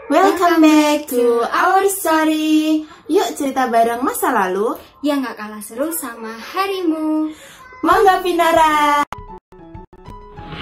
Welcome back to our story. Yuk cerita bareng masa lalu yang gak kalah seru sama harimu. Mangga Pinara.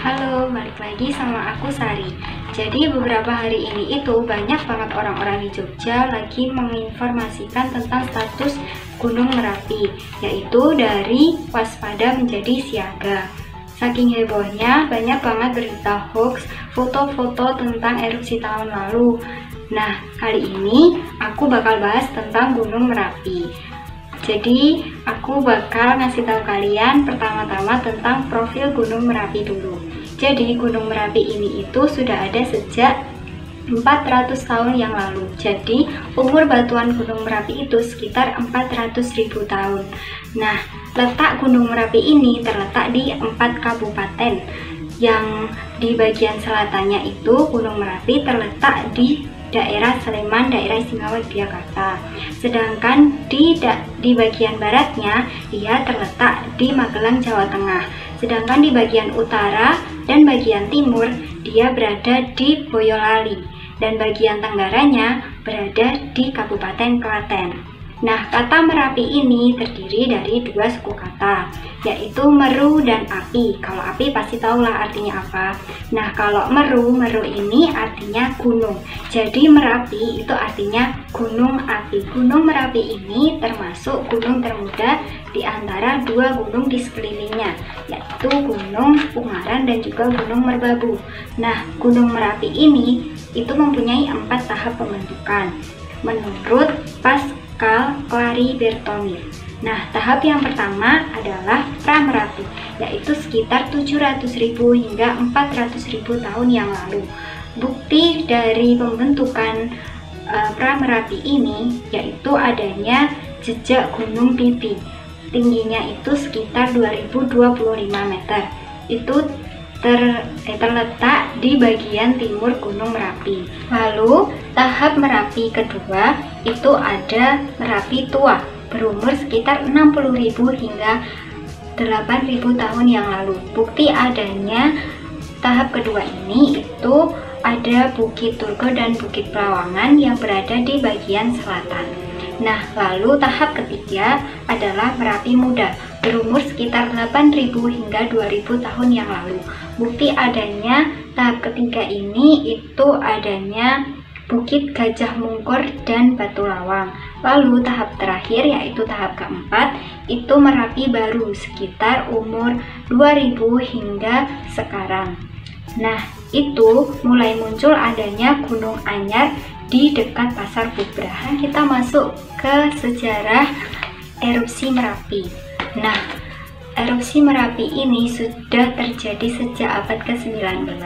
Halo, balik lagi sama aku Sari. Jadi beberapa hari ini itu banyak banget orang-orang di Jogja lagi menginformasikan tentang status Gunung Merapi, yaitu dari waspada menjadi siaga. Saking hebohnya, banyak banget berita hoax, foto-foto tentang erupsi tahun lalu. Nah, kali ini aku bakal bahas tentang Gunung Merapi. Jadi, aku bakal ngasih tahu kalian pertama-tama tentang profil Gunung Merapi dulu. Jadi, Gunung Merapi ini itu sudah ada sejak 400 tahun yang lalu. Jadi, umur batuan Gunung Merapi itu sekitar 400.000 tahun. Nah, letak Gunung Merapi ini terletak di 4 kabupaten. Yang di bagian selatannya itu Gunung Merapi terletak di daerah Sleman, daerah Istimewa Yogyakarta. Sedangkan di bagian baratnya dia terletak di Magelang, Jawa Tengah. Sedangkan di bagian utara dan bagian timur dia berada di Boyolali. Dan bagian tenggaranya berada di Kabupaten Klaten. Nah, kata Merapi ini terdiri dari dua suku kata, yaitu meru dan api. Kalau api pasti tahulah artinya apa. Nah, kalau meru ini artinya gunung. Jadi Merapi itu artinya gunung api. Gunung Merapi ini termasuk gunung termuda di antara dua gunung di sekelilingnya, yaitu Gunung Ungaran dan juga Gunung Merbabu. Nah, Gunung Merapi ini itu mempunyai 4 tahap pembentukan menurut Pascal Clary-Berthomir. Nah, tahap yang pertama adalah pra-Merapi, yaitu sekitar 700.000 hingga 400.000 tahun yang lalu. Bukti dari pembentukan pra-Merapi ini yaitu adanya jejak Gunung Pipi. Tingginya itu sekitar 2025 meter. Itu terletak di bagian timur Gunung Merapi. Lalu tahap Merapi kedua itu ada Merapi tua, berumur sekitar 60.000 hingga 8.000 tahun yang lalu. Bukti adanya tahap kedua ini itu ada Bukit Turgo dan Bukit Pelawangan yang berada di bagian selatan. Nah, lalu tahap ketiga adalah Merapi muda, berumur sekitar 8.000 hingga 2.000 tahun yang lalu. Bukti adanya tahap ketiga ini itu adanya Bukit Gajah Mungkur dan Batu Lawang. Lalu tahap terakhir yaitu tahap keempat itu Merapi baru sekitar umur 2000 hingga sekarang. Nah, itu mulai muncul adanya Gunung Anyar di dekat Pasar Bubrah. Kita masuk ke sejarah erupsi Merapi. Nah, erupsi Merapi ini sudah terjadi sejak abad ke-19.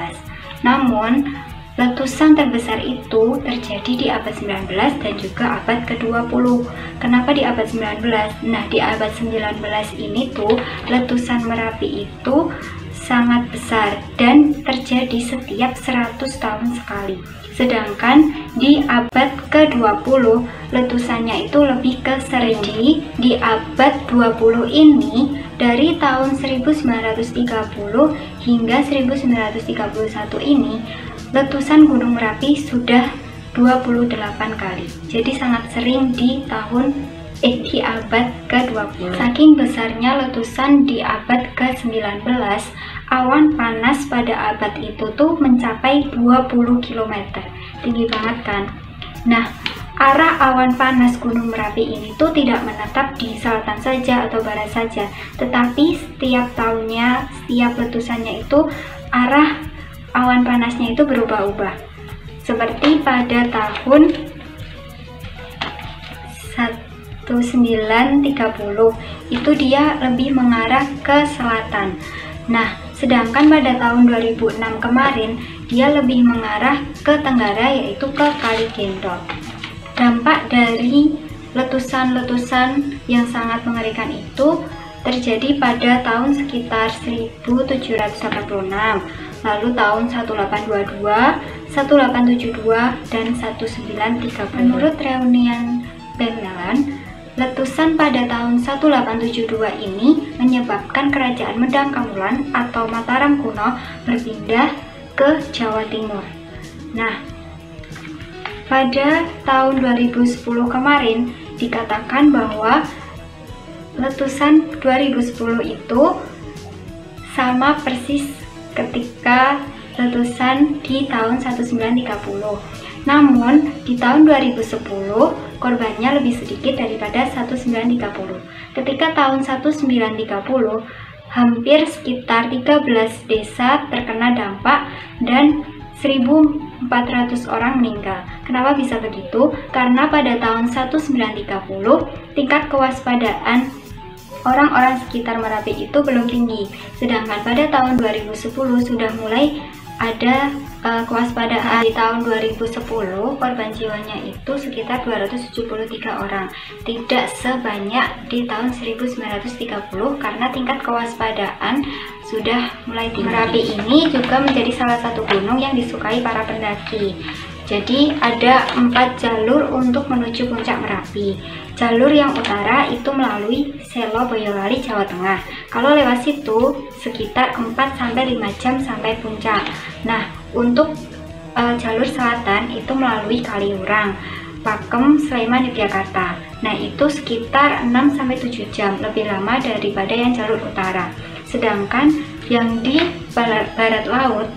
Namun, letusan terbesar itu terjadi di abad 19 dan juga abad ke-20. Kenapa di abad 19? Nah, di abad 19 ini tuh letusan Merapi itu sangat besar dan terjadi setiap 100 tahun sekali. Sedangkan di abad ke-20 letusannya itu lebih ke sering. Di abad 20 ini dari tahun 1930 hingga 1931 ini letusan Gunung Merapi sudah 28 kali. Jadi sangat sering di abad ke-20. Saking besarnya letusan di abad ke-19, awan panas pada abad itu tuh mencapai 20 km. Tinggi banget kan? Nah, arah awan panas Gunung Merapi ini tuh tidak menetap di selatan saja atau barat saja, tetapi setiap tahunnya, setiap letusannya itu arah awan panasnya itu berubah-ubah. Seperti pada tahun 1930 itu dia lebih mengarah ke selatan. Nah, sedangkan pada tahun 2006 kemarin dia lebih mengarah ke tenggara, yaitu ke Kali Gendol. Dampak dari letusan-letusan yang sangat mengerikan itu terjadi pada tahun sekitar 1786, lalu tahun 1822, 1872, dan 1930. Menurut reunian Bemelan, letusan pada tahun 1872 ini menyebabkan kerajaan Medang Kamulan atau Mataram kuno berpindah ke Jawa Timur. Nah, Pada tahun 2010 kemarin dikatakan bahwa letusan 2010 itu sama persis ketika letusan di tahun 1930. Namun di tahun 2010 korbannya lebih sedikit daripada 1930. Ketika tahun 1930 hampir sekitar 13 desa terkena dampak dan 1.400 orang meninggal. Kenapa bisa begitu? Karena pada tahun 1930 tingkat kewaspadaan orang-orang sekitar Merapi itu belum tinggi. Sedangkan pada tahun 2010 sudah mulai ada kewaspadaan. Di tahun 2010 korban jiwanya itu sekitar 273 orang, tidak sebanyak di tahun 1930 karena tingkat kewaspadaan sudah mulai tinggi. Merapi ini juga menjadi salah satu gunung yang disukai para pendaki. Jadi ada 4 jalur untuk menuju puncak Merapi. Jalur yang utara itu melalui Selo Boyolali, Jawa Tengah. Kalau lewat situ sekitar 4-5 jam sampai puncak. Nah, untuk jalur selatan itu melalui Kaliurang, Pakem, Sleman, Yogyakarta. Nah, itu sekitar 6-7 jam, lebih lama daripada yang jalur utara. Sedangkan yang di barat laut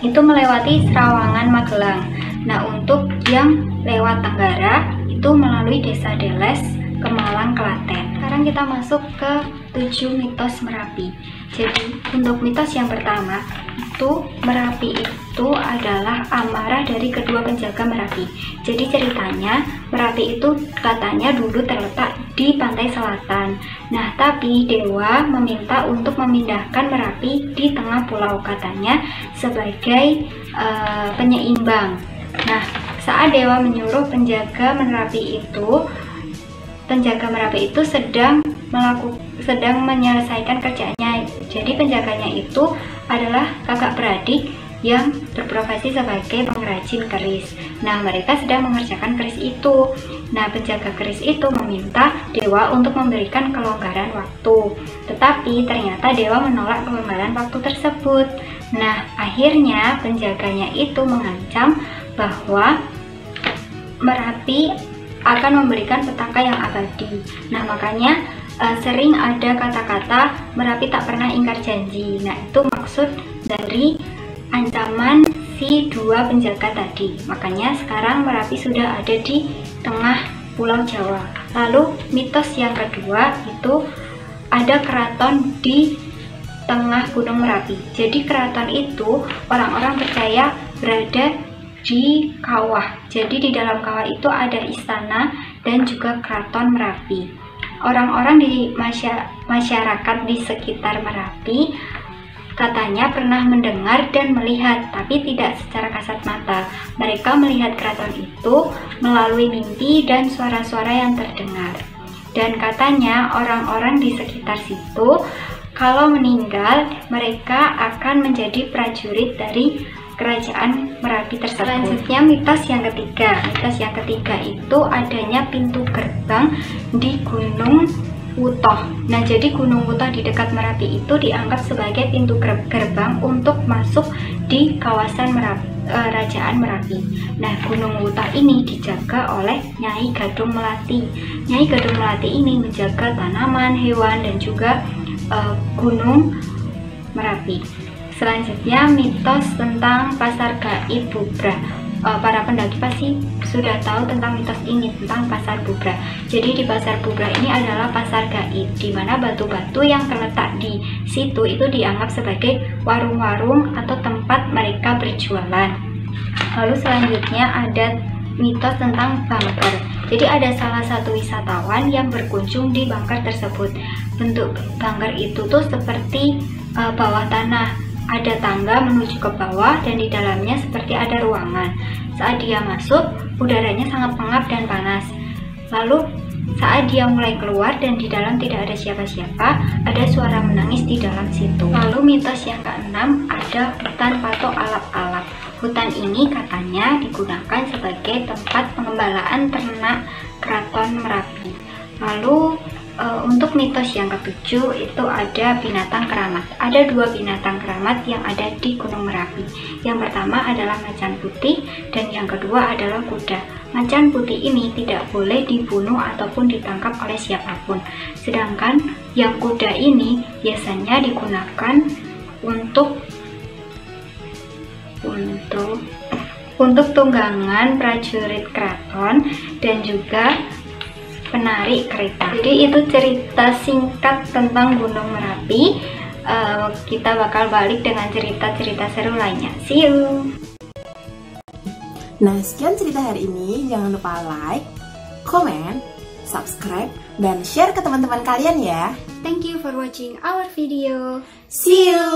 itu melewati Serawangan, Magelang. Nah, untuk yang lewat Tenggara itu melalui Desa Deles, Kemalang, Klaten. Sekarang kita masuk ke 7 mitos Merapi. Jadi untuk mitos yang pertama itu Merapi itu adalah amarah dari kedua penjaga Merapi. Jadi ceritanya Merapi itu katanya dulu terletak di pantai selatan. Nah, tapi dewa meminta untuk memindahkan Merapi di tengah pulau, katanya sebagai penyeimbang. Nah, saat dewa menyuruh penjaga Merapi itu sedang menyelesaikan kerjaannya. Jadi penjaganya itu adalah kakak beradik yang berprofesi sebagai pengrajin keris. Nah, mereka sedang mengerjakan keris itu. Nah, penjaga keris itu meminta dewa untuk memberikan kelonggaran waktu. Tetapi ternyata dewa menolak kelonggaran waktu tersebut. Nah, akhirnya penjaganya itu mengancam bahwa Merapi akan memberikan petaka yang abadi. Nah, makanya sering ada kata-kata Merapi tak pernah ingkar janji. Nah, itu maksud dari ancaman si dua penjaga tadi. Makanya sekarang Merapi sudah ada di tengah Pulau Jawa. Lalu mitos yang kedua itu ada keraton di tengah Gunung Merapi. Jadi keraton itu orang-orang percaya berada di kawah. Jadi di dalam kawah itu ada istana dan juga keraton Merapi. Orang-orang di masyarakat di sekitar Merapi katanya pernah mendengar dan melihat, tapi tidak secara kasat mata. Mereka melihat keraton itu melalui mimpi dan suara-suara yang terdengar. Dan katanya orang-orang di sekitar situ kalau meninggal mereka akan menjadi prajurit dari kerajaan Merapi tersebut. Selanjutnya mitos yang ketiga. Mitos yang ketiga itu adanya pintu gerbang di Gunung Wutoh. Nah, jadi Gunung Wutoh di dekat Merapi itu dianggap sebagai pintu gerbang untuk masuk di kawasan Kerajaan Merapi. Nah, Gunung Wutoh ini dijaga oleh Nyai Gadung Melati. Nyai Gadung Melati ini menjaga tanaman, hewan, dan juga Gunung Merapi. Selanjutnya mitos tentang pasar gaib Bubra. Para pendaki pasti sudah tahu tentang mitos ini, tentang pasar Bubra. Jadi di pasar Bubra ini adalah pasar gaib, di mana batu-batu yang terletak di situ itu dianggap sebagai warung-warung atau tempat mereka berjualan. Lalu selanjutnya ada mitos tentang bunker. Jadi ada salah satu wisatawan yang berkunjung di bunker tersebut. Bentuk bunker itu tuh seperti bawah tanah. Ada tangga menuju ke bawah dan di dalamnya seperti ada ruangan. Saat dia masuk, udaranya sangat pengap dan panas. Lalu saat dia mulai keluar dan di dalam tidak ada siapa-siapa, ada suara menangis di dalam situ. Lalu mitos yang keenam ada hutan patok alap-alap. Hutan ini katanya digunakan sebagai tempat pengembalaan ternak Keraton Merapi. Lalu Untuk mitos yang ketujuh itu ada binatang keramat. Ada 2 binatang keramat yang ada di Gunung Merapi. Yang pertama adalah macan putih dan yang kedua adalah kuda. Macan putih ini tidak boleh dibunuh ataupun ditangkap oleh siapapun. Sedangkan yang kuda ini biasanya digunakan untuk tunggangan prajurit keraton dan juga penarik kereta. Jadi itu cerita singkat tentang Gunung Merapi. Kita bakal balik dengan cerita-cerita seru lainnya. See you. Nah, sekian cerita hari ini. Jangan lupa like, comment, subscribe, dan share ke teman-teman kalian ya. Thank you for watching our video. See you.